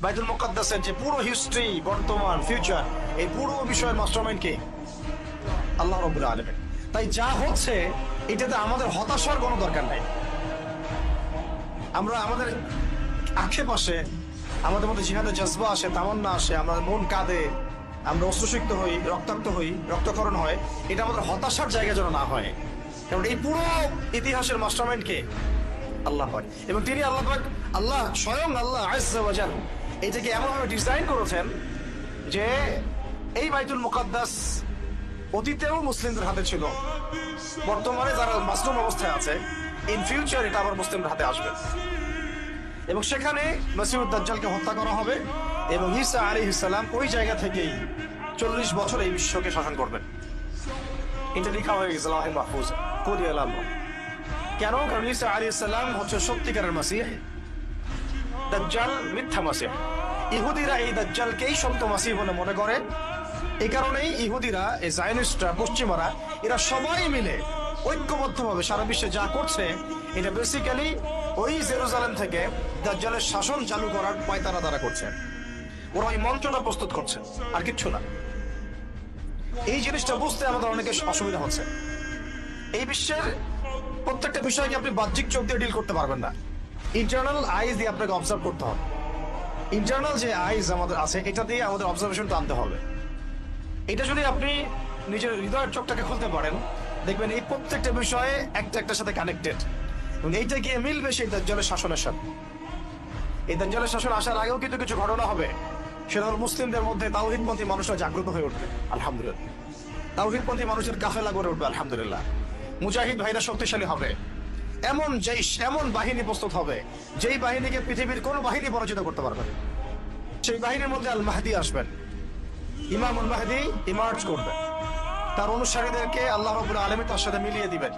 বাইতুল মুকাদ্দাসের যে পুরো হিস্ট্রি, বর্তমান, ফিউচার, এই পুরো বিষয়ের মাস্টারমাইন্ড কে? আল্লাহ রাব্বুল আলামিন। তাই যা হচ্ছে এটাতে আমাদের হতাশার কোনো দরকার নাই। আমরা আমাদের আশেপাশে আমাদের মধ্যে জিহাদের জজবা আসে, তামান্না আসে, আমরা মন কাঁদে, আমরা অশ্রুসিক্ত হই, রক্তাক্ত হই, রক্তক্ষরণ হয়, এটা আমাদের হতাশার জায়গা যেন না হয়। কারণ এই পুরো ইতিহাসের মাস্টারমাইন্ড কে? আল্লাহ পাক। এবং তিনি আল্লাহ পাক, আল্লাহ স্বয়ং আল্লাহ আযজা ওয়া জাল এটাকে এমনভাবে ডিজাইন করেছেন যে এই বাইতুল মুকাদ্দাস অতীতেও মুসলিমদের হাতে ছিল, বর্তমানে যারা মাসলুম অবস্থায় আছে, ইন ফিউচার এটা আবার মুসলিমদের হাতে আসবে। এবং সেখানে মসিহুদ দাজ্জালকে হত্যা করা হবে এবং ঈসা আলাইহিস সালাম ওই জায়গা থেকেই 40 বছর এই বিশ্বকে শাসন করবেন। এটা লেখা হয়ে গেছে লাওহে মাহফুজ, কুদিয়াল আল্লাহ। কেন? কারণ ঈসা আলাইহিস সালাম হচ্ছে সত্যিকারের মাসিহ, দাজ্জাল মিথ্যা মাসিহ। ইহুদিরা এই দাজ্জালকেই সত্য মাসিহ বলে মনে করে। এই কারণেই ইহুদিরা, এই জায়নিস্টরা, পশ্চিমারা, এরা সবাই মিলে ঐক্যবদ্ধভাবে সারা বিশ্বে যা করছে এটা বেসিক্যালি ওই জেরুজালেম থেকে দাজ্জালের শাসন চালু করার পায়তারা তারা করছে। ওরা ওই মন্ত্রটা প্রস্তুত করছে, আর কিচ্ছু না। এই জিনিসটা বুঝতে আমাদের অনেকের অসুবিধা হচ্ছে। এই বিশ্বের প্রত্যেকটা বিষয়কে আপনি বাহ্যিক চোখ দিয়ে ডিল করতে পারবেন না। ইন্টারনাল আইজ দিয়ে আপনাকে অবজার্ভ করতে হবে। ইন্টারনাল যে আইজ আমাদের আছে এটা দিয়ে আমাদের অবজারভেশনটা আনতে হবে। এটা যদি আপনি নিজের হৃদয়ের চোখটাকে খুলতে পারেন, দেখবেন এই প্রত্যেকটা বিষয়ে একটা একটার সাথে কানেক্টেড। এবং এইটা গিয়ে মিলবে সেই দাজ্জালের শাসনের সাথে। এই দাজ্জালের শাসন আসার আগেও কিন্তু কিছু ঘটনা হবে। সেটা হল মুসলিমদের মধ্যে তাওহীদপন্থী মানুষরা জাগ্রত হয়ে উঠবে, আলহামদুলিল্লাহ। তাওহীদপন্থী মানুষের কাফেলা গড়ে উঠবে, আলহামদুলিল্লাহ। মুজাহিদ ভাইরা শক্তিশালী হবে। এমন জৈশ, এমন বাহিনী প্রস্তুত হবে যেই বাহিনীকে পৃথিবীর কোনো বাহিনী পরাজিত করতে পারবে না। সেই বাহিনীর মধ্যে আল মাহদি আসবেন, ইমামুল মাহদি ইমার্জ করবেন। তার অনুসারীদেরকে আল্লাহ রাব্বুল আলামিন তার সাথে মিলিয়ে দিবেন।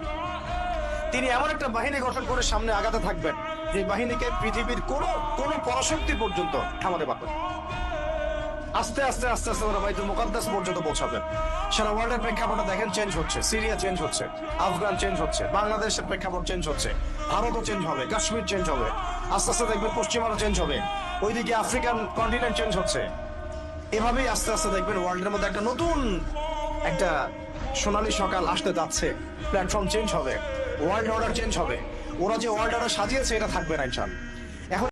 তিনি এমন একটা বাহিনী গঠন করে সামনে আগাতে থাকবেন যে বাহিনীকে পৃথিবীর কোনো পরাশক্তি পর্যন্ত থামাতে পারবে না। আস্তে আস্তে আস্তে আস্তে ওরা বাইতুল মুকাদ্দাস পর্যন্ত পৌঁছাবেন। সারা ওয়ার্ল্ডের প্রেক্ষাপটে দেখেন চেঞ্জ হচ্ছে। সিরিয়া চেঞ্জ হচ্ছে, আফগান চেঞ্জ হচ্ছে, বাংলাদেশের প্রেক্ষাপট চেঞ্জ হচ্ছে, ভারতও চেঞ্জ হবে, কাশ্মীর চেঞ্জ হবে, আস্তে আস্তে দেখবেন পশ্চিমারও চেঞ্জ হবে, ওইদিকে আফ্রিকান কন্টিনেন্ট চেঞ্জ হচ্ছে। এভাবেই আস্তে আস্তে দেখবেন ওয়ার্ল্ডের মধ্যে একটা নতুন একটা সোনালী সকাল আসতে যাচ্ছে। প্ল্যাটফর্ম চেঞ্জ হবে, ওয়ার্ল্ড অর্ডার চেঞ্জ হবে। ওরা যে ওয়ার্ল্ড অর্ডার সাজিয়েছে এটা থাকবে না ইনশাআল্লাহ। এখন